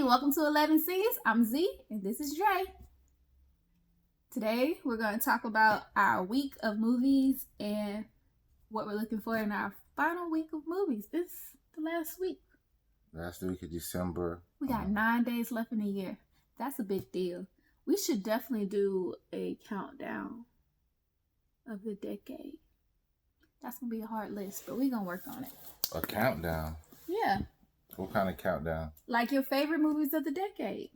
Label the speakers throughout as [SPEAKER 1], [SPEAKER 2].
[SPEAKER 1] welcome to 11 Scenes. I'm Z, and this is Dre. Today, we're going to talk about our week of movies and what we're looking for in our final week of movies. This is the last week.
[SPEAKER 2] Last week of December.
[SPEAKER 1] We got 9 days left in the year. That's a big deal. We should definitely do a countdown of the decade. That's going to be a hard list, but we're going to work on it.
[SPEAKER 2] A countdown?
[SPEAKER 1] Yeah.
[SPEAKER 2] What kind of countdown?
[SPEAKER 1] Like your favorite movies of the decade.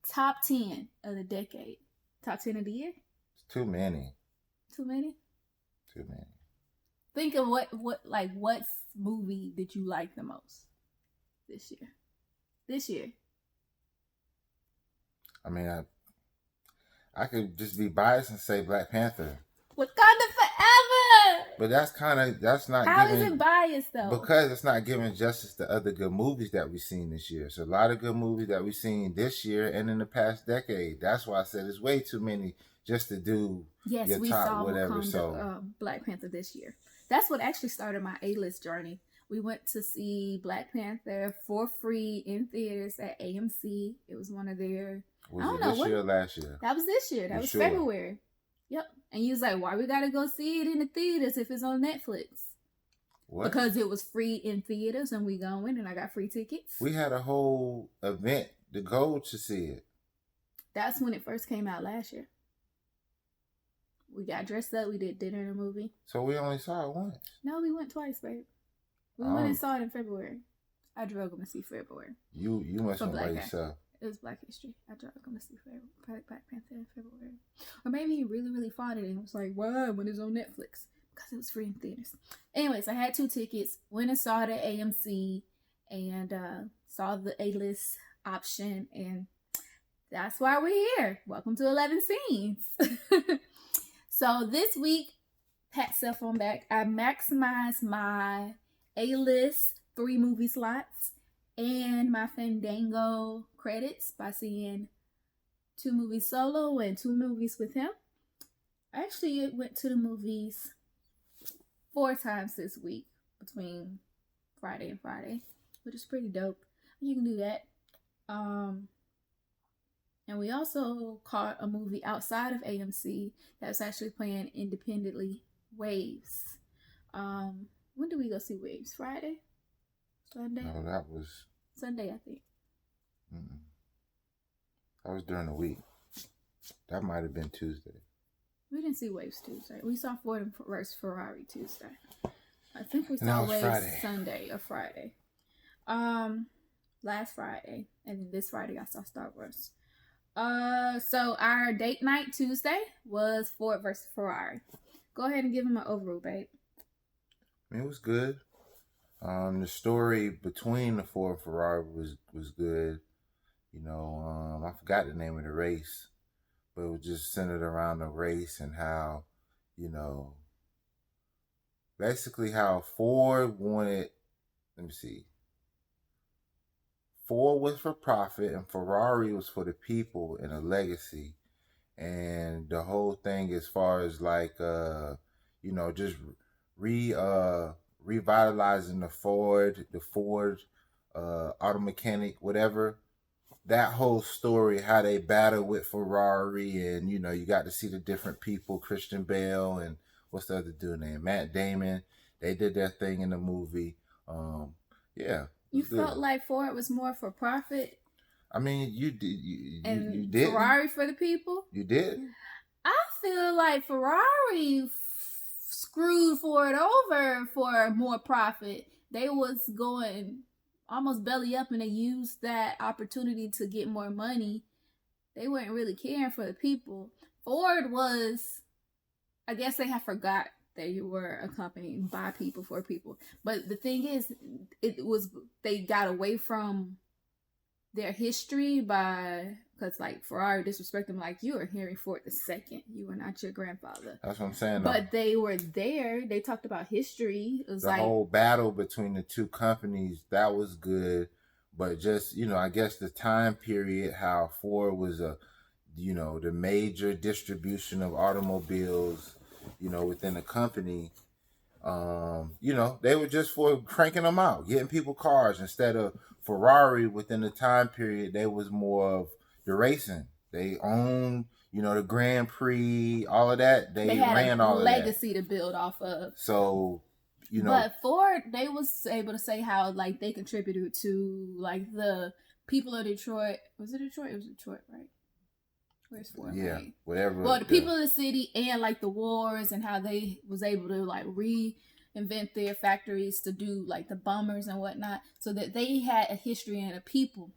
[SPEAKER 1] Top 10 of the decade. Top 10 of the year?
[SPEAKER 2] It's too many.
[SPEAKER 1] Too many?
[SPEAKER 2] Too many.
[SPEAKER 1] Think of what movie did you like the most this year? This year.
[SPEAKER 2] I mean, I could just be biased and say Black Panther.
[SPEAKER 1] Wakanda Forever!
[SPEAKER 2] But that's not
[SPEAKER 1] How
[SPEAKER 2] giving...
[SPEAKER 1] is it biased, though?
[SPEAKER 2] Because it's not giving justice to other good movies that we've seen this year. So a lot of good movies that we've seen this year and in the past decade. That's why I said it's way too many just to do your
[SPEAKER 1] we
[SPEAKER 2] top
[SPEAKER 1] saw
[SPEAKER 2] whatever.
[SPEAKER 1] Wakanda, Black Panther this year. That's what actually started my A-list journey. We went to see Black Panther for free in theaters at AMC. It was one of their...
[SPEAKER 2] Was it this year or last year?
[SPEAKER 1] That was this year. That was sure? February. Yep. And you was like, why we gotta go see it in the theaters if it's on Netflix?
[SPEAKER 2] What?
[SPEAKER 1] Because it was free in theaters and we going and I got free tickets.
[SPEAKER 2] We had a whole event to go to see it.
[SPEAKER 1] That's when it first came out last year. We got dressed up. We did dinner and a movie.
[SPEAKER 2] So we only saw it once.
[SPEAKER 1] No, we went twice, babe. We went and saw it in February. I drove them to see February.
[SPEAKER 2] You must have by yourself.
[SPEAKER 1] It was Black History. I drove them to see Black Panther in February. Or maybe he really, really fought it and was like, why? When it's on Netflix? Because it was free in theaters. Anyways, I had 2 tickets. Went and saw it at AMC. And saw the A-list option. And that's why we're here. Welcome to 11 Scenes. So this week, pat cell phone back. I maximized my A-list 3 movie slots and my Fandango credits by seeing 2 movies solo and 2 movies with him. I actually went to the movies 4 times this week between Friday and Friday, which is pretty dope. You can do that. And we also caught a movie outside of AMC that's actually playing independently, Waves. When did we go see Waves? Friday? Sunday?
[SPEAKER 2] No, that was...
[SPEAKER 1] Sunday, I think.
[SPEAKER 2] That was during the week. That might have been Tuesday.
[SPEAKER 1] We didn't see Waves Tuesday. We saw Ford vs. Ferrari Tuesday. I think we saw Waves Friday. Sunday or Friday. Last Friday. And then this Friday I saw Star Wars. So our date night Tuesday was Ford vs. Ferrari. Go ahead and give him an overview, babe.
[SPEAKER 2] I mean, it was good. The story between the Ford and Ferrari was good. You know, I forgot the name of the race, but it was just centered around the race and how, you know, basically how Ford wanted, Ford was for profit and Ferrari was for the people and a legacy. And the whole thing as far as like, you know, just revitalizing the Ford auto mechanic, whatever. That whole story, how they battled with Ferrari, and you know, you got to see the different people, Christian Bale and what's the other dude name, Matt Damon. They did their thing in the movie. Yeah.
[SPEAKER 1] You felt like Ford was more for profit.
[SPEAKER 2] I mean, you did. You did.
[SPEAKER 1] Ferrari for the people.
[SPEAKER 2] You did.
[SPEAKER 1] I feel like Ferrari screwed Ford over for more profit. They was going almost belly up and they used that opportunity to get more money. They weren't really caring for the people. Ford was, I guess they have forgot they were a company by people for people. But the thing is, they got away from their history because like Ferrari disrespect them like you are Henry Ford II. You were not your grandfather.
[SPEAKER 2] That's what I'm saying.
[SPEAKER 1] But they were there. They talked about history. It was
[SPEAKER 2] the whole battle between the 2 companies, that was good. But just, you know, I guess the time period, how Ford was you know, the major distribution of automobiles, you know, within the company. You know, they were just for cranking them out, getting people cars instead of Ferrari within the time period, they was more of the racing. They owned, the Grand Prix, all of that.
[SPEAKER 1] They
[SPEAKER 2] They
[SPEAKER 1] had
[SPEAKER 2] ran
[SPEAKER 1] a
[SPEAKER 2] all of that.
[SPEAKER 1] legacy to build off of.
[SPEAKER 2] So,
[SPEAKER 1] But Ford, they was able to say how like they contributed to like the people of Detroit. Was it Detroit? It was Detroit, right? Where's Ford?
[SPEAKER 2] Yeah,
[SPEAKER 1] right?
[SPEAKER 2] whatever.
[SPEAKER 1] Well, the people of the city and like the wars and how they was able to like reinvent their factories to do like the bombers and whatnot, so that they had a history and a people,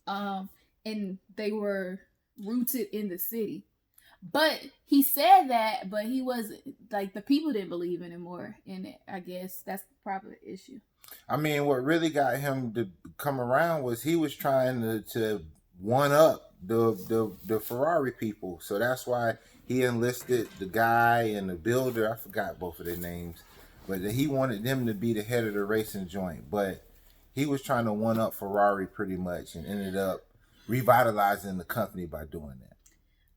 [SPEAKER 1] and they were rooted in the city. But he said that, but he was like the people didn't believe anymore in it. I guess that's probably the issue.
[SPEAKER 2] I mean, what really got him to come around was he was trying to one up the Ferrari people. So that's why he enlisted the guy and the builder. I forgot both of their names, but he wanted them to be the head of the racing joint. But he was trying to one up Ferrari pretty much, and ended up revitalizing the company by doing that.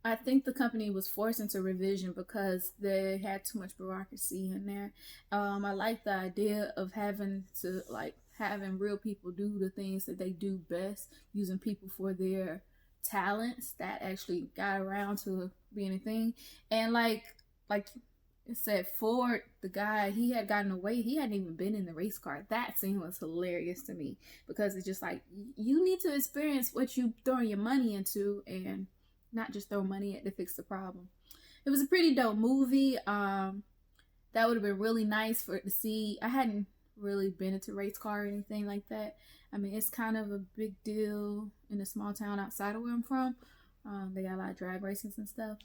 [SPEAKER 1] I think the company was forced into revision because they had too much bureaucracy in there. I like the idea of having real people do the things that they do best, using people for their talents that actually got around to being a thing. And like it said, Ford, the guy, he had gotten away. He hadn't even been in the race car. That scene was hilarious to me because it's just like you need to experience what you throwing your money into and not just throw money at to fix the problem. It was a pretty dope movie. That would have been really nice for it to see. I hadn't really been into race car or anything like that. I mean, it's kind of a big deal in a small town outside of where I'm from. They got a lot of drag races and stuff.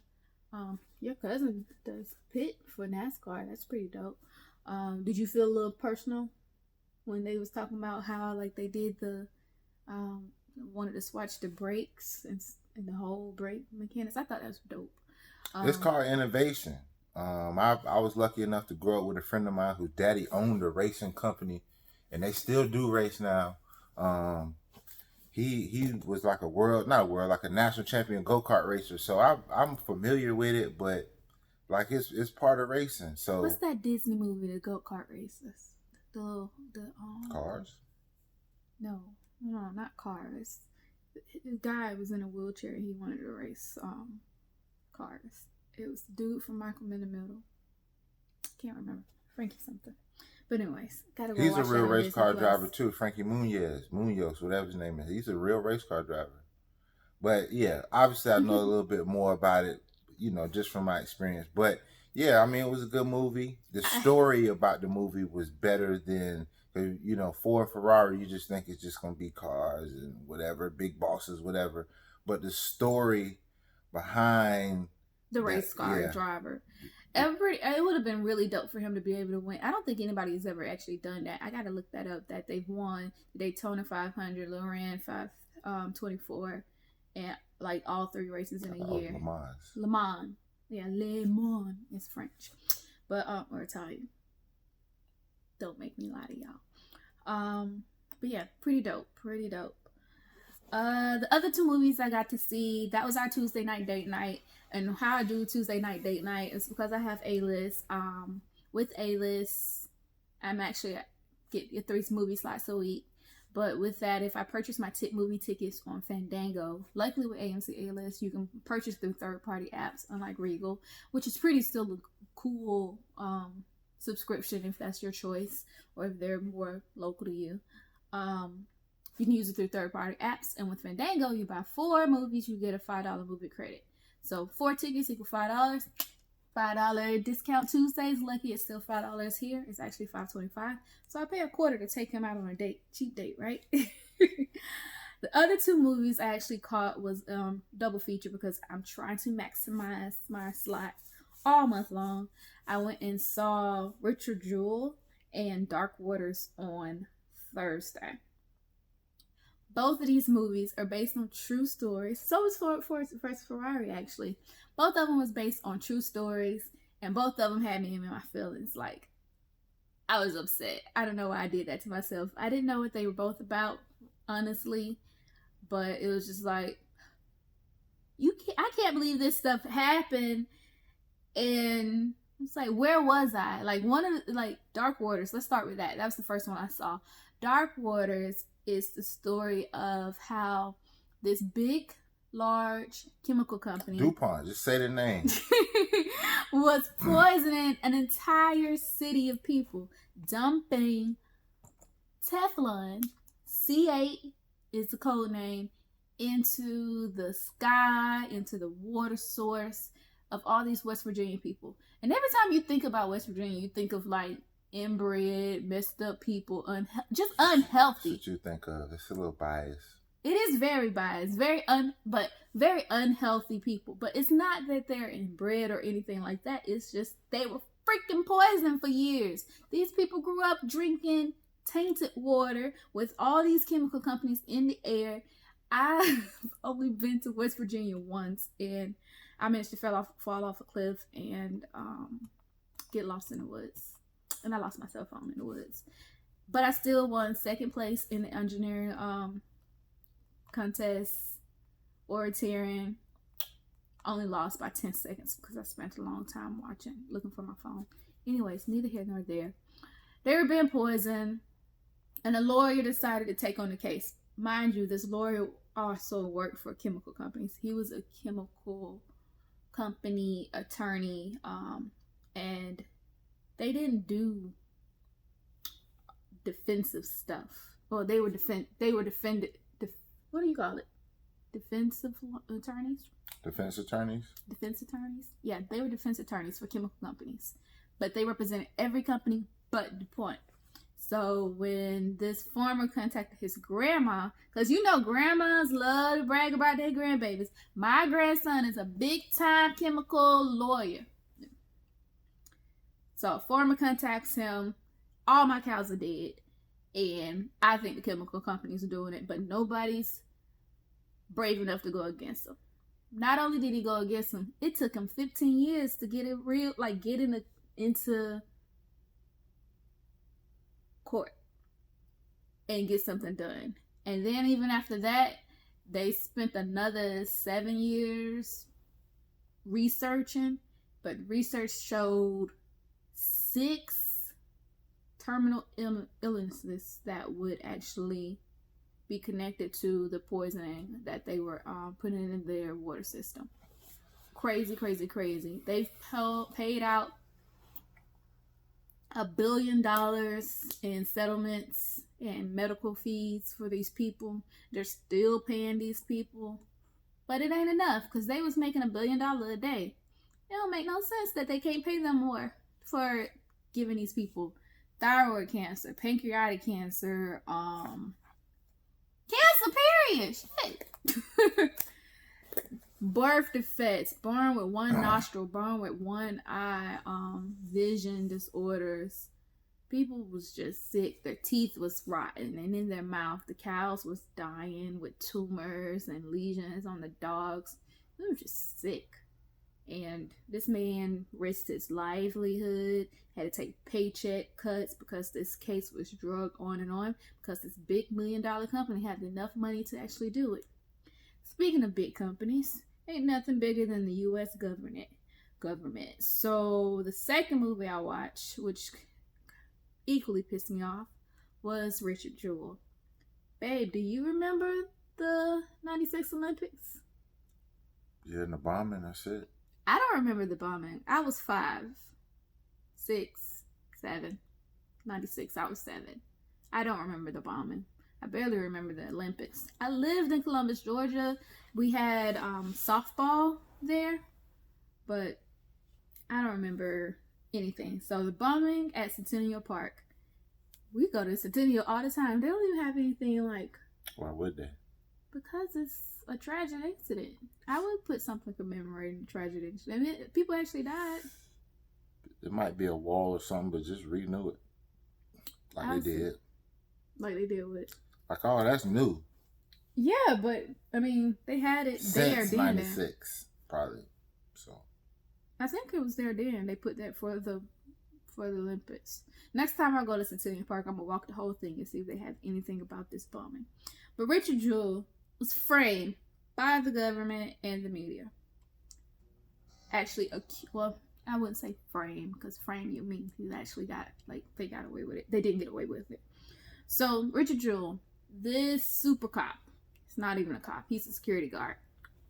[SPEAKER 1] Your cousin does pit for NASCAR. That's pretty dope. Did you feel a little personal when they was talking about how like they did the wanted to swatch the brakes and the whole brake mechanics? I thought that was dope.
[SPEAKER 2] It's called innovation. I was lucky enough to grow up with a friend of mine whose daddy owned a racing company, and they still do race now. He was like like a national champion go-kart racer. So I'm familiar with it, but like it's part of racing. So
[SPEAKER 1] what's that Disney movie, the go-kart races? The
[SPEAKER 2] Cars?
[SPEAKER 1] No, not Cars. The guy was in a wheelchair. He wanted to race cars. It was the dude from Malcolm in the Middle. Can't remember. Frankie something. But anyways, gotta go.
[SPEAKER 2] He's
[SPEAKER 1] watch
[SPEAKER 2] a real
[SPEAKER 1] that
[SPEAKER 2] race car
[SPEAKER 1] Plus.
[SPEAKER 2] driver too. Frankie Munoz, whatever his name is. He's a real race car driver. But yeah, obviously I know a little bit more about it, just from my experience. But yeah, I mean, it was a good movie. The story about the movie was better than, Ford, Ferrari, you just think it's just going to be cars and whatever, big bosses, whatever. But the story behind
[SPEAKER 1] the race car driver. It would have been really dope for him to be able to win. I don't think anybody has ever actually done that. I got to look that up, that they've won the Daytona 500, Loran 524, and like all three races in a year. Le Mans. Yeah, Le Mans is French. But, or Italian. Don't make me lie to y'all. But yeah, pretty dope. The other two movies I got to see, that was our Tuesday night date night. And how I do Tuesday night date night is because I have A-List. With A-List, I'm actually get 3 movie slots a week. But with that, if I purchase my movie tickets on Fandango, luckily with AMC A-List, you can purchase through third-party apps, unlike Regal, which is pretty still a cool subscription if that's your choice, or if they're more local to you. You can use it through third-party apps, and with Fandango, you buy 4 movies, you get a $5 movie credit. So 4 tickets equal $5. $5 discount Tuesdays. Lucky it's still $5 here. It's actually $5.25. So I pay a quarter to take him out on a date. Cheap date, right? The other 2 movies I actually caught was double feature because I'm trying to maximize my slot all month long. I went and saw Richard Jewell and Dark Waters on Thursday. Both of these movies are based on true stories. So is Ford vs. Ferrari, actually. Both of them was based on true stories, and both of them had me in my feelings. Like, I was upset. I don't know why I did that to myself. I didn't know what they were both about, honestly, but it was just like, I can't believe this stuff happened, and it's like, where was I? Like, Dark Waters, let's start with that. That was the first one I saw. Dark Waters is the story of how this big, large chemical company
[SPEAKER 2] DuPont, just say the name.
[SPEAKER 1] was poisoning an entire city of people, dumping Teflon, C8 is the code name, into the sky, into the water source of all these West Virginia people. And every time you think about West Virginia, you think of like inbred, messed up people, just unhealthy.
[SPEAKER 2] That's what you think of. It's a little biased.
[SPEAKER 1] It is very biased, very unhealthy people. But it's not that they're inbred or anything like that. It's just they were freaking poisoned for years. These people grew up drinking tainted water with all these chemical companies in the air. I've only been to West Virginia once, and I managed to fall off a cliff and get lost in the woods. And I lost my cell phone in the woods. But I still won second place in the engineering contest, orienteering. Only lost by 10 seconds because I spent a long time looking for my phone. Anyways, neither here nor there. They were being poisoned, and a lawyer decided to take on the case. Mind you, this lawyer also worked for chemical companies. He was a chemical company attorney, and they didn't do defensive stuff. Well, they were defended. What do you call it? Defensive attorneys?
[SPEAKER 2] Defense attorneys?
[SPEAKER 1] Defense attorneys? Yeah, they were defense attorneys for chemical companies. But they represented every company but DuPont. So when this farmer contacted his grandma, because you know grandmas love to brag about their grandbabies. My grandson is a big-time chemical lawyer. So a farmer contacts him. All my cows are dead. And I think the chemical companies are doing it, but nobody's brave enough to go against them. Not only did he go against them, it took him 15 years to get into court and get something done. And then even after that, they spent another 7 years researching, but research showed 6 terminal illnesses that would actually be connected to the poisoning that they were putting in their water system. Crazy, crazy, crazy. They've paid out $1 billion in settlements and medical fees for these people. They're still paying these people, but it ain't enough because they was making $1 billion a day. It don't make no sense that they can't pay them more for giving these people thyroid cancer, pancreatic cancer, cancer, period. Shit. Birth defects, born with one nostril, born with one eye, vision disorders. People was just sick. Their teeth was rotten, and in their mouth, the cows was dying with tumors and lesions on the dogs. They were just sick. And this man risked his livelihood, had to take paycheck cuts because this case was drug on and on because this big $1 million company had enough money to actually do it. Speaking of big companies, ain't nothing bigger than the U.S. government. So the second movie I watched, which equally pissed me off, was Richard Jewell. Babe, do you remember the 96 Olympics?
[SPEAKER 2] Yeah, and the bombing, that's it.
[SPEAKER 1] I don't remember the bombing. I was 5, 6, 7. 96, I was 7. I don't remember the bombing. I barely remember the Olympics. I lived in Columbus, Georgia. We had softball there, but I don't remember anything. So the bombing at Centennial Park. We go to Centennial all the time. They don't even have anything like...
[SPEAKER 2] Why would they?
[SPEAKER 1] Because it's a tragic incident. I would put something commemorating the tragic incident. I mean, people actually died.
[SPEAKER 2] It might be a wall or something, but just renew it. Like they did.
[SPEAKER 1] Like they did with...
[SPEAKER 2] Like, oh, that's new.
[SPEAKER 1] Yeah, but, I mean, they had it there
[SPEAKER 2] Since
[SPEAKER 1] then.
[SPEAKER 2] 96, probably. So.
[SPEAKER 1] I think it was there then. They put that for the Olympics. Next time I go to Centennial Park, I'm going to walk the whole thing and see if they have anything about this bombing. But Richard Jewell was framed by the government and the media. Actually, well, I wouldn't say frame, because frame you mean he actually got, like, they got away with it. They didn't get away with it. So, Richard Jewell This super cop, it's not even a cop, he's a security guard.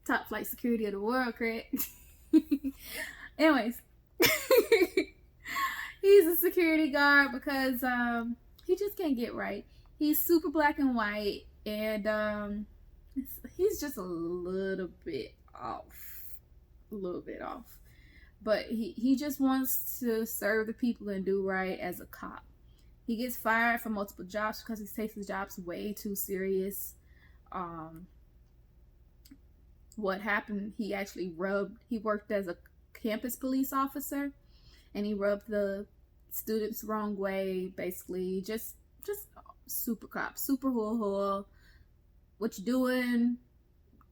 [SPEAKER 1] Top flight security of the world, Craig. Anyways, he's a security guard because he just can't get right. He's super black and white, and he's just a little bit off. But he just wants to serve the people and do right as a cop. He gets fired from multiple jobs because he takes his jobs way too serious. What happened, he worked as a campus police officer, and he rubbed the students wrong way, basically. Just super cop, super hoo-hoo. What you doing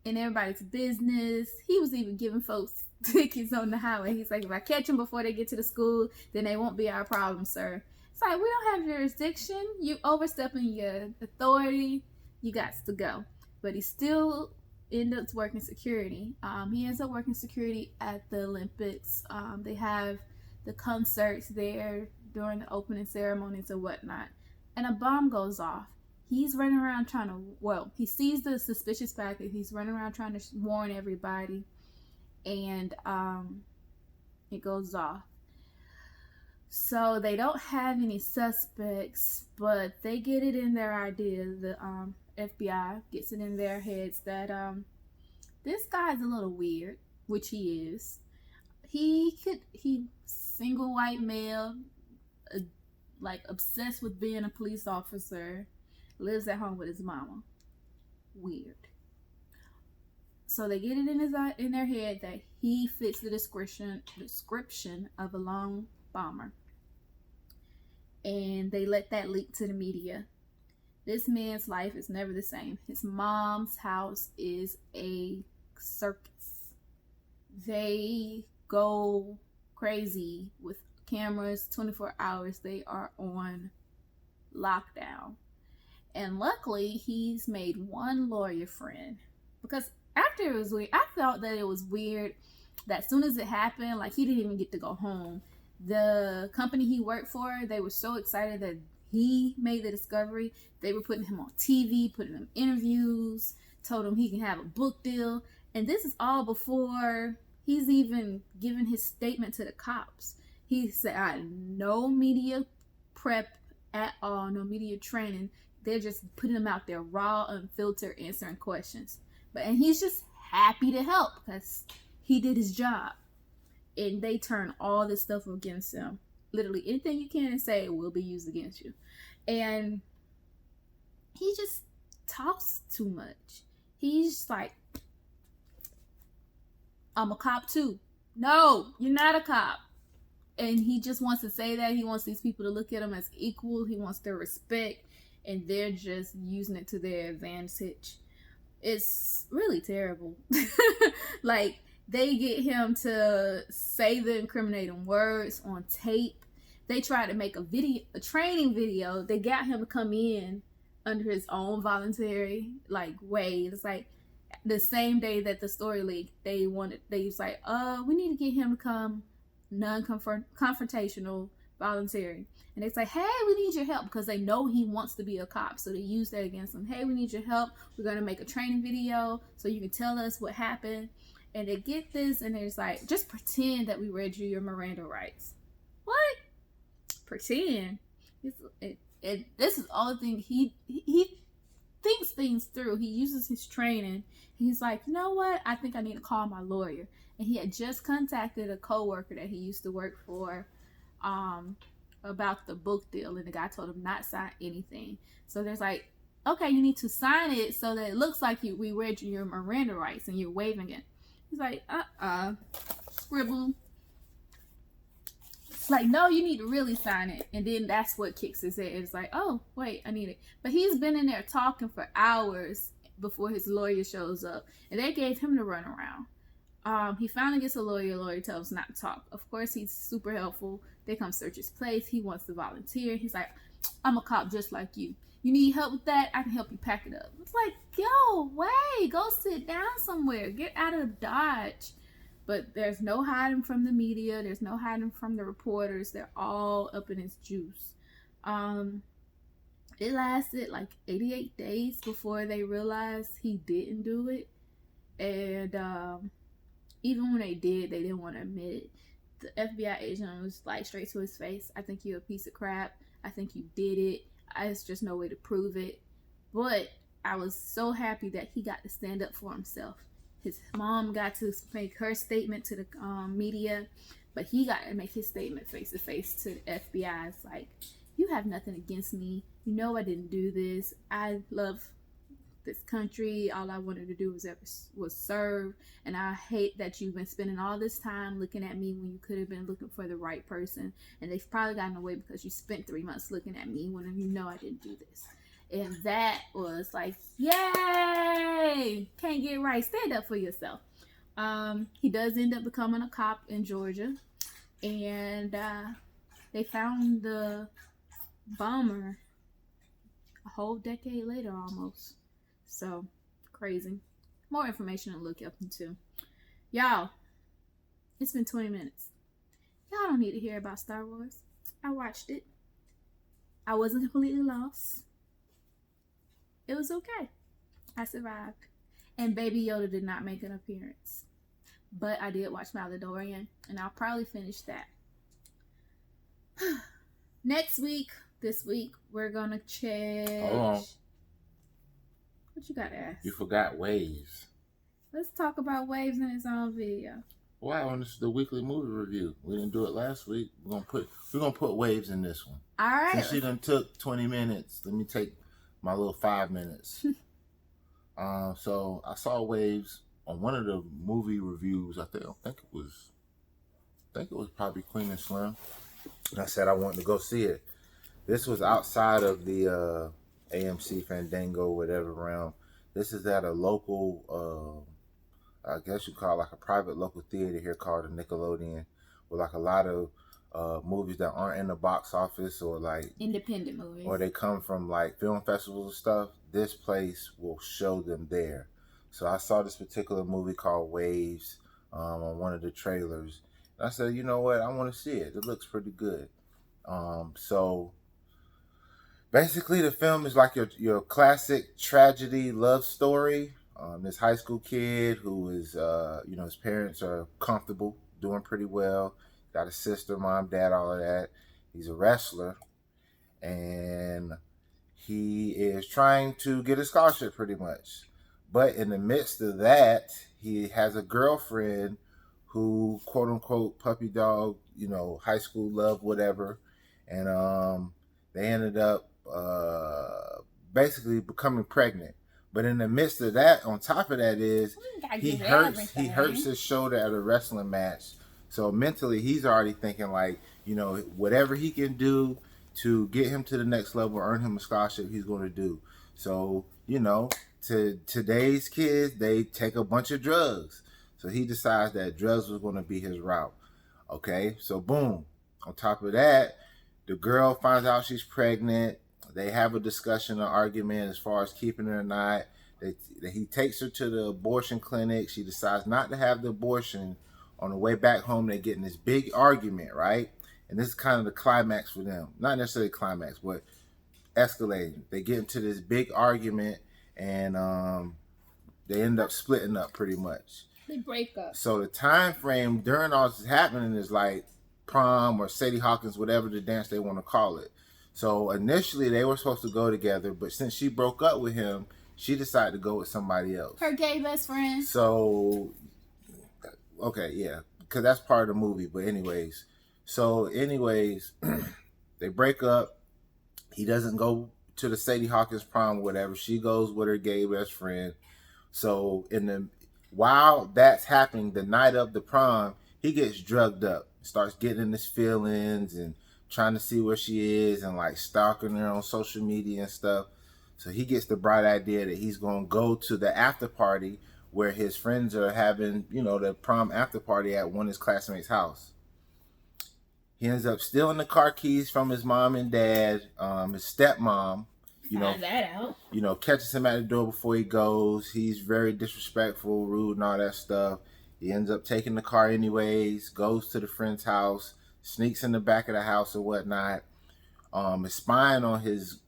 [SPEAKER 1] in everybody's business. He was even giving folks tickets on the highway. He's like, if I catch them before they get to the school, then they won't be our problem, sir. It's like, we don't have jurisdiction. You overstepping your authority. You got to go. But he still ends up working security. He ends up working security at the Olympics. They have the concerts there during the opening ceremonies and whatnot. And a bomb goes off. He's running around he sees the suspicious package. He's running around trying to warn everybody. And it goes off. So they don't have any suspects, but they get it in their idea. The FBI gets it in their heads that this guy's a little weird, which he is. He single white male, like obsessed with being a police officer, lives at home with his mama. Weird. So they get it in their head that he fits the description of a lone bomber. And they let that leak to the media. This man's life is never the same. His mom's house is a circus. They go crazy with cameras 24 hours. They are on lockdown. And luckily, he's made one lawyer friend. Because after it was weird, I felt that it was weird that as soon as it happened, like, he didn't even get to go home. The company he worked for, they were so excited that he made the discovery. They were putting him on TV, putting him in interviews, told him he can have a book deal. And this is all before he's even given his statement to the cops. He said, I had no media prep at all, no media training. They're just putting him out there raw, unfiltered, answering questions. And he's just happy to help because he did his job. And they turn all this stuff against him. Literally anything you can say will be used against you. And he just talks too much. He's just like, I'm a cop too. No, you're not a cop. And he just wants to say that. He wants these people to look at him as equal. He wants their respect. And they're just using it to their advantage. It's really terrible. Like, they get him to say the incriminating words on tape. They tried to make a training video. They got him to come in under his own voluntary way. It's like the same day that the story leaked, they was like, we need to get him to come non-confrontational, voluntary. And they say, hey, we need your help, because they know he wants to be a cop. So they use that against him. Hey, we need your help. We're going to make a training video so you can tell us what happened. And they get this, and they're like, just pretend that we read you your Miranda rights. What? Pretend? This is all the thing. He thinks things through. He uses his training. He's like, you know what? I think I need to call my lawyer. And he had just contacted a coworker that he used to work for about the book deal. And the guy told him not sign anything. So there's like, okay, you need to sign it so that it looks like we read you your Miranda rights and you're waiving it. He's like, scribble. It's like, no, you need to really sign it. And then that's what kicks his head. It's like, oh, wait, I need it. But he's been in there talking for hours before his lawyer shows up. And they gave him the runaround. He finally gets a lawyer. Lawyer tells him not to talk. Of course, he's super helpful. They come search his place. He wants to volunteer. He's like, I'm a cop just like you. You need help with that? I can help you pack it up. It's like, yo, wait, go sit down somewhere. Get out of Dodge. But there's no hiding from the media. There's no hiding from the reporters. They're all up in his juice. It lasted like 88 days before they realized he didn't do it. And even when they did, they didn't want to admit it. The FBI agent was like straight to his face. I think you're a piece of crap. I think you did it. There's just no way to prove it. But I was so happy that he got to stand up for himself. His mom got to make her statement to the media, but he got to make his statement face to face to the FBI. It's like, you have nothing against me. You know I didn't do this. I love this country. All I wanted to do was serve, and I hate that you've been spending all this time looking at me when you could have been looking for the right person, and they've probably gotten away because you spent 3 months looking at me when you know I didn't do this. And that was like, yay! Can't get right. Stand up for yourself. He does end up becoming a cop in Georgia, and they found the bomber a whole decade later almost. So crazy. More information to look up into. Y'all, it's been 20 minutes. Y'all don't need to hear about Star Wars. I watched it. I wasn't completely lost. It was okay. I survived. And Baby Yoda did not make an appearance. But I did watch Mandalorian, and I'll probably finish that. This week, we're gonna check.
[SPEAKER 2] Hold on.
[SPEAKER 1] What you got to ask?
[SPEAKER 2] You forgot Waves.
[SPEAKER 1] Let's talk about Waves in its own video.
[SPEAKER 2] Wow, this is the weekly movie review. We didn't do it last week. We're gonna put Waves in this one.
[SPEAKER 1] All right.
[SPEAKER 2] Since she done took 20 minutes, let me take my little 5 minutes. So I saw Waves on one of the movie reviews. I think it was probably Queen and Slim. And I said I wanted to go see it. This was outside of the AMC Fandango, whatever realm. This is at a local, I guess you call it like a private local theater here called the Nickelodeon, with like a lot of movies that aren't in the box office or like
[SPEAKER 1] independent movies,
[SPEAKER 2] or they come from like film festivals and stuff. This place will show them there. So I saw this particular movie called Waves on one of the trailers, and I said, you know what, I want to see it. It looks pretty good. So basically, the film is like your classic tragedy love story. This high school kid who is, his parents are comfortable, doing pretty well. Got a sister, mom, dad, all of that. He's a wrestler, and he is trying to get a scholarship pretty much. But in the midst of that, he has a girlfriend who, quote unquote, puppy dog, high school love, whatever. And they ended up basically becoming pregnant. But in the midst of that, on top of that is he hurts his shoulder at a wrestling match. So mentally he's already thinking like, whatever he can do to get him to the next level, earn him a scholarship, he's going to do. So, to today's kids, they take a bunch of drugs. So he decides that drugs was going to be his route. Okay, so boom. On top of that, the girl finds out she's pregnant. They have a discussion, an argument as far as keeping her or not. He takes her to the abortion clinic. She decides not to have the abortion. On the way back home, they get in this big argument, right? And this is kind of the climax for them. Not necessarily climax, but escalating. They get into this big argument, and they end up splitting up pretty much.
[SPEAKER 1] They break up.
[SPEAKER 2] So the time frame during all this is happening is like prom or Sadie Hawkins, whatever the dance they want to call it. So initially they were supposed to go together, but since she broke up with him, she decided to go with somebody else.
[SPEAKER 1] Her gay best friend.
[SPEAKER 2] So, okay, yeah, because that's part of the movie. But anyways, they break up. He doesn't go to the Sadie Hawkins prom or whatever. She goes with her gay best friend. So while that's happening, the night of the prom, he gets drugged up, starts getting his feelings and trying to see where she is and like stalking her on social media and stuff. So he gets the bright idea that he's going to go to the after party where his friends are having, the prom after party at one of his classmates' house. He ends up stealing the car keys from his mom and dad, his stepmom.
[SPEAKER 1] Find that out.
[SPEAKER 2] Catches him at the door before he goes. He's very disrespectful, rude, and all that stuff. He ends up taking the car anyways, goes to the friend's house, sneaks in the back of the house or whatnot, is spying on his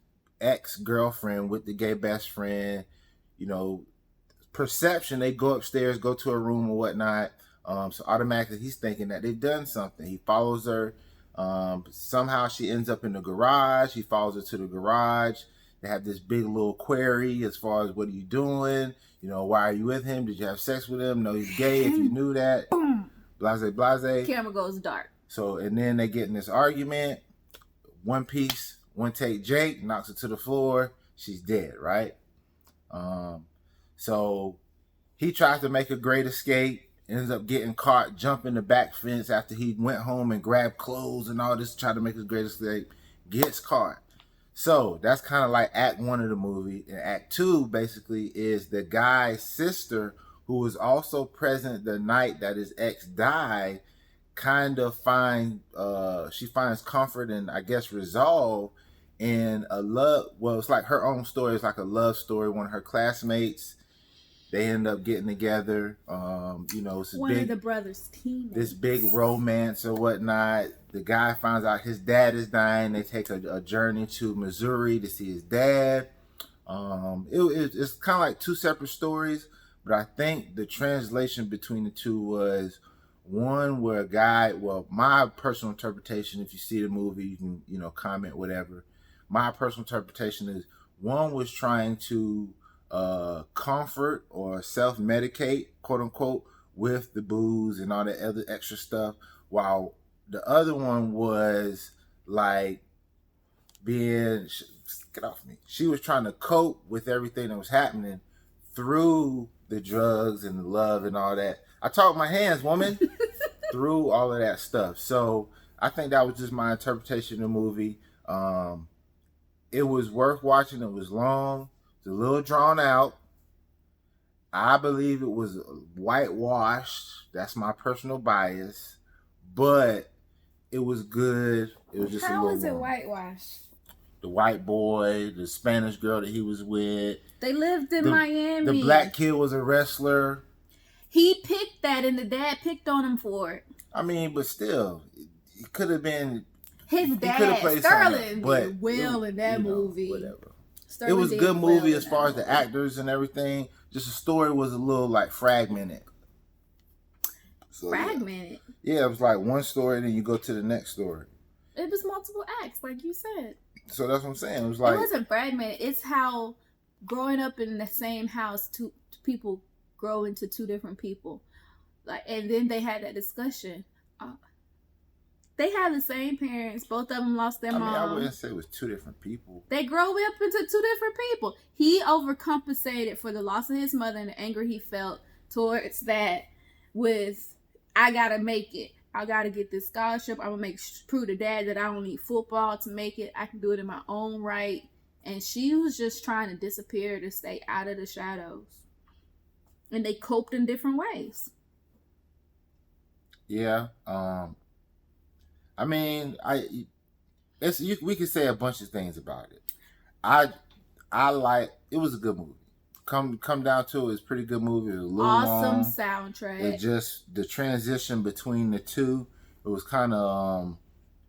[SPEAKER 2] ex-girlfriend with the gay best friend. You know, perception, they go upstairs, go to a room or whatnot. So automatically he's thinking that they've done something. He follows her. Somehow she ends up in the garage. He follows her to the garage. They have this big little query as far as, what are you doing? You know, why are you with him? Did you have sex with him? No, he's gay if you knew that. Blase, blase.
[SPEAKER 1] Camera goes dark.
[SPEAKER 2] So, and then they get in this argument. One piece, one take, Jake knocks her to the floor. She's dead, right? So he tries to make a great escape. Ends up getting caught jumping the back fence after he went home and grabbed clothes and all this to try to make his great escape. Gets caught. So that's kind of like Act 1 of the movie. And Act 2 basically is the guy's sister, who was also present the night that his ex died, she finds comfort and, I guess, resolve in a love. Well, it's like her own story. It's like a love story. One of her classmates, they end up getting together. You know, it's
[SPEAKER 1] one of the brothers' teammates. This
[SPEAKER 2] big romance or whatnot. The guy finds out his dad is dying. They take a journey to Missouri to see his dad. It's kind of like two separate stories, but I think the translation between the two was one where a guy, well, my personal interpretation, if you see the movie, you can, you know, comment, whatever. My personal interpretation is one was trying to comfort or self-medicate, quote unquote, with the booze and all that other extra stuff, while the other one was like get off me. She was trying to cope with everything that was happening through the drugs and the love and all that. I talk my hands, woman. Through all of that stuff. So I think that was just my interpretation of the movie. It was worth watching. It was long. It's a little drawn out. I believe it was whitewashed. That's my personal bias. But it was good. It was just
[SPEAKER 1] How
[SPEAKER 2] a little
[SPEAKER 1] was it
[SPEAKER 2] long.
[SPEAKER 1] whitewashed?
[SPEAKER 2] The white boy, the Spanish girl that he was with.
[SPEAKER 1] They lived in Miami.
[SPEAKER 2] The black kid was a wrestler.
[SPEAKER 1] He picked that and the dad picked on him for it.
[SPEAKER 2] I mean, but still, it could have been...
[SPEAKER 1] His dad, Sterling, did well in that movie.
[SPEAKER 2] Whatever.
[SPEAKER 1] Sterling
[SPEAKER 2] it was a good movie as far as
[SPEAKER 1] movie.
[SPEAKER 2] the actors and everything. Just the story was a little like fragmented. So,
[SPEAKER 1] fragmented?
[SPEAKER 2] Yeah, it was like one story and then you go to the next story.
[SPEAKER 1] It was multiple acts, like you said.
[SPEAKER 2] So that's what I'm saying. It was like... It
[SPEAKER 1] wasn't fragmented. It's how growing up in the same house, two people grow into two different people. Like, and then they had that discussion. They had the same parents. Both of them lost their mom.
[SPEAKER 2] I wouldn't say it was two different people.
[SPEAKER 1] They grow up into two different people. He overcompensated for the loss of his mother and the anger he felt towards that with, I gotta make it. I gotta get this scholarship. I'm gonna prove to dad that I don't need football to make it. I can do it in my own right. And she was just trying to disappear to stay out of the shadows. And they coped in different ways.
[SPEAKER 2] Yeah. I mean, we could say a bunch of things about it. I like, it was a good movie. Come down to it, it's a pretty good movie. It was a little
[SPEAKER 1] awesome
[SPEAKER 2] long.
[SPEAKER 1] Soundtrack.
[SPEAKER 2] It just, the transition between the two, it was kind of,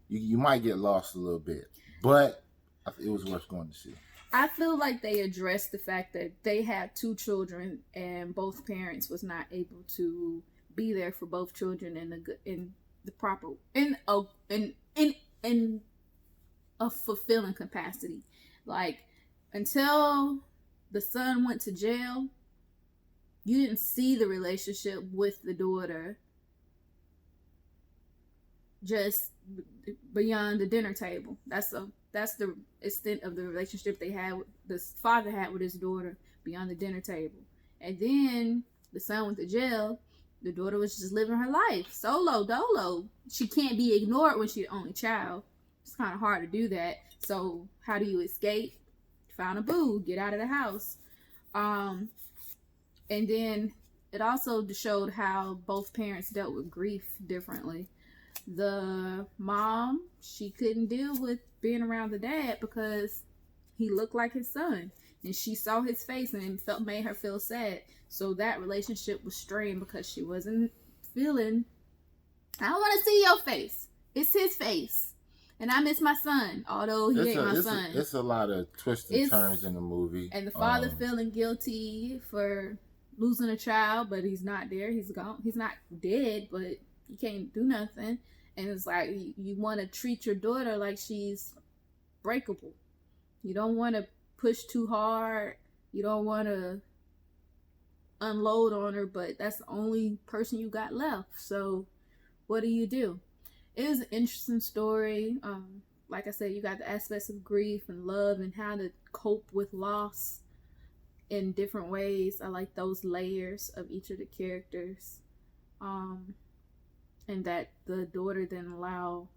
[SPEAKER 2] you might get lost a little bit, but it was worth going to see.
[SPEAKER 1] I feel like they addressed the fact that they had two children and both parents was not able to be there for both children in a fulfilling capacity. Like, until the son went to jail, you didn't see the relationship with the daughter just beyond the dinner table. That's the extent of the relationship this father had with his daughter beyond the dinner table. And then the son went to jail. The daughter was just living her life, solo dolo. She can't be ignored when she's the only child. It's kind of hard to do that. So how do you escape? Found a boo, get out of the house. And then it also showed how both parents dealt with grief differently. The mom, she couldn't deal with being around the dad because he looked like his son. And she saw his face and it made her feel sad. So that relationship was strained because she wasn't feeling, I don't want to see your face. It's his face. And I miss my son, although he ain't my son.
[SPEAKER 2] It's a lot of twists and turns in the movie.
[SPEAKER 1] And the father feeling guilty for losing a child, but he's not there. He's gone. He's not dead, but he can't do nothing. And it's like you want to treat your daughter like she's breakable. You don't want to push too hard. You don't want to unload on her, but that's the only person you got left. So what do? It was an interesting story. Like I said, you got the aspects of grief and love and how to cope with loss in different ways. I like those layers of each of the characters. And that the daughter didn't allow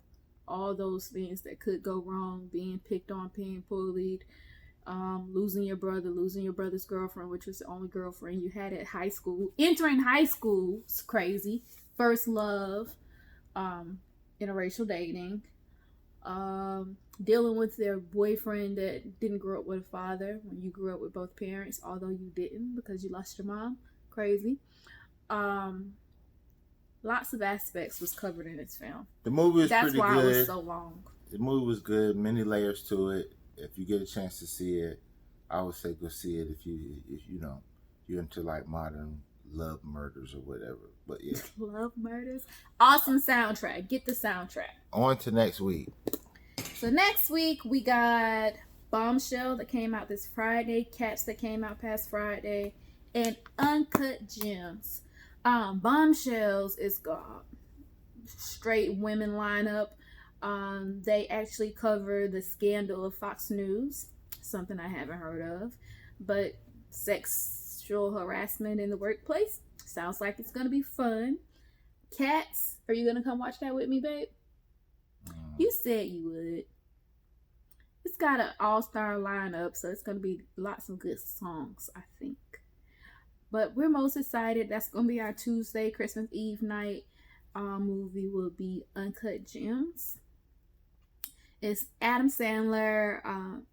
[SPEAKER 1] all those things that could go wrong, being picked on, being bullied, losing your brother, losing your brother's girlfriend, which was the only girlfriend you had at high school. Entering high school is crazy. First love, interracial dating, dealing with their boyfriend that didn't grow up with a father when you grew up with both parents, although you didn't because you lost your mom. Crazy. Lots of aspects was covered in this film.
[SPEAKER 2] The movie was pretty good. That's why it was
[SPEAKER 1] so long.
[SPEAKER 2] The movie was good. Many layers to it. If you get a chance to see it, I would say go see it if you know you're into like modern love murders or whatever. But yeah.
[SPEAKER 1] Love murders. Awesome soundtrack. Get the soundtrack.
[SPEAKER 2] On to next week.
[SPEAKER 1] So next week we got Bombshell that came out this Friday, Cats that came out past Friday, and Uncut Gems. Bombshells is straight women lineup. They actually cover the scandal of Fox News, something I haven't heard of, but sexual harassment in the workplace sounds like it's gonna be fun. Cats, are you gonna come watch that with me, babe? You said you would. It's got an all-star lineup, so it's gonna be lots of good songs, I think. But we're most excited. That's going to be our Tuesday, Christmas Eve night movie will be Uncut Gems. It's Adam Sandler. I'm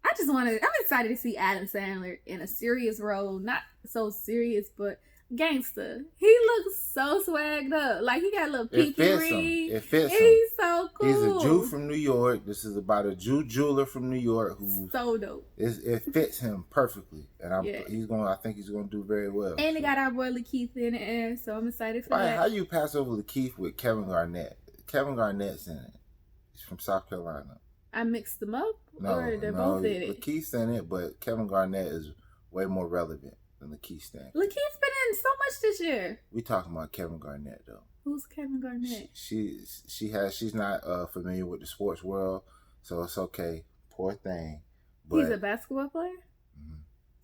[SPEAKER 1] excited to see Adam Sandler in a serious role. Not so serious, but gangster. He looks so swagged up. Like he got a little pinky ring.
[SPEAKER 2] It fits him.
[SPEAKER 1] He's so cool.
[SPEAKER 2] He's a Jew from New York. This is about a Jew jeweler from New York who
[SPEAKER 1] so dope.
[SPEAKER 2] It fits him perfectly, and I think he's gonna do very well.
[SPEAKER 1] And they got our boy Lakeith in it, so I'm excited for that.
[SPEAKER 2] How you pass over Lakeith with Kevin Garnett? Kevin Garnett's in it. He's from South Carolina.
[SPEAKER 1] I mixed them up, or they're
[SPEAKER 2] no,
[SPEAKER 1] both in it.
[SPEAKER 2] Lakeith's in it, but Kevin Garnett is way more relevant than Lakeith Stanfield.
[SPEAKER 1] Lakeith's been in so much this year.
[SPEAKER 2] We talking about Kevin Garnett though.
[SPEAKER 1] Who's Kevin Garnett?
[SPEAKER 2] She's not familiar with the sports world, so it's okay. Poor thing. But,
[SPEAKER 1] he's a basketball player. Mm-hmm.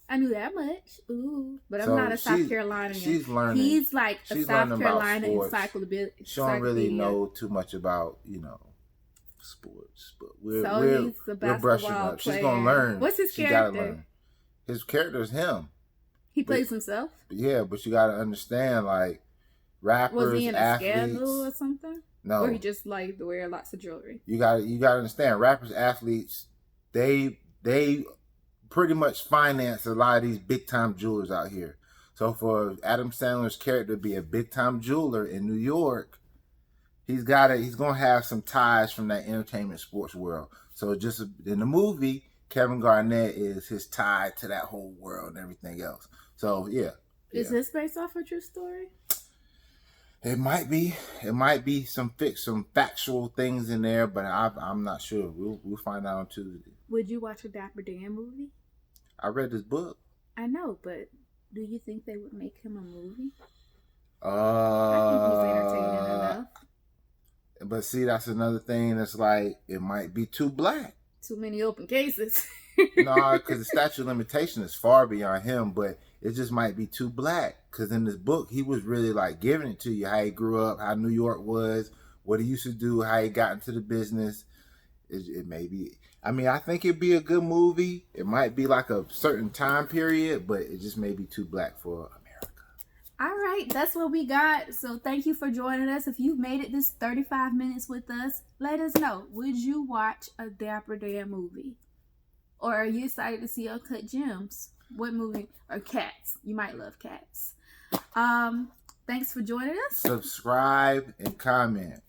[SPEAKER 1] I knew that much. Ooh, but I'm not a South Carolinian.
[SPEAKER 2] She's learning.
[SPEAKER 1] He's like a South Carolina encyclopedia.
[SPEAKER 2] She don't really know too much about sports, but we're brushing up.
[SPEAKER 1] Player.
[SPEAKER 2] She's gonna learn.
[SPEAKER 1] What's his character?
[SPEAKER 2] Gotta learn. His character is him.
[SPEAKER 1] He plays himself?
[SPEAKER 2] Yeah, but you gotta understand, like, rappers,
[SPEAKER 1] was he in a
[SPEAKER 2] athletes,
[SPEAKER 1] scandal or something?
[SPEAKER 2] No.
[SPEAKER 1] Or he just liked to wear lots of jewelry?
[SPEAKER 2] You gotta understand, rappers, athletes, they pretty much finance a lot of these big time jewelers out here. So for Adam Sandler's character to be a big time jeweler in New York, he's gonna have some ties from that entertainment sports world. So just in the movie, Kevin Garnett is his tie to that whole world and everything else. So yeah.
[SPEAKER 1] Is this based off a true story?
[SPEAKER 2] It might be. It might be some factual things in there, but I'm not sure. We'll find out on Tuesday.
[SPEAKER 1] Would you watch a Dapper Dan movie?
[SPEAKER 2] I read this book.
[SPEAKER 1] I know, but do you think they would make him a movie? I think he's entertaining enough.
[SPEAKER 2] But see, that's another thing that's like, it might be too black.
[SPEAKER 1] Too many open cases.
[SPEAKER 2] No, because the statute of limitation is far beyond him, but it just might be too black. Because in this book, he was really like giving it to you, how he grew up, how New York was, what he used to do, how he got into the business. It may be, I think it'd be a good movie. It might be like a certain time period, but it just may be too black for America.
[SPEAKER 1] All right, that's what we got. So thank you for joining us. If you've made it this 35 minutes with us, let us know. Would you watch a Dapper Dan movie? Or are you excited to see Uncut Gems? What movie? Or Cats? You might love Cats. Thanks for joining us.
[SPEAKER 2] Subscribe and comment.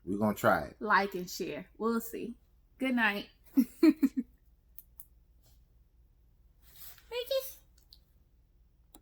[SPEAKER 2] We're gonna try it.
[SPEAKER 1] Like and share. We'll see. Good night.
[SPEAKER 3] We're just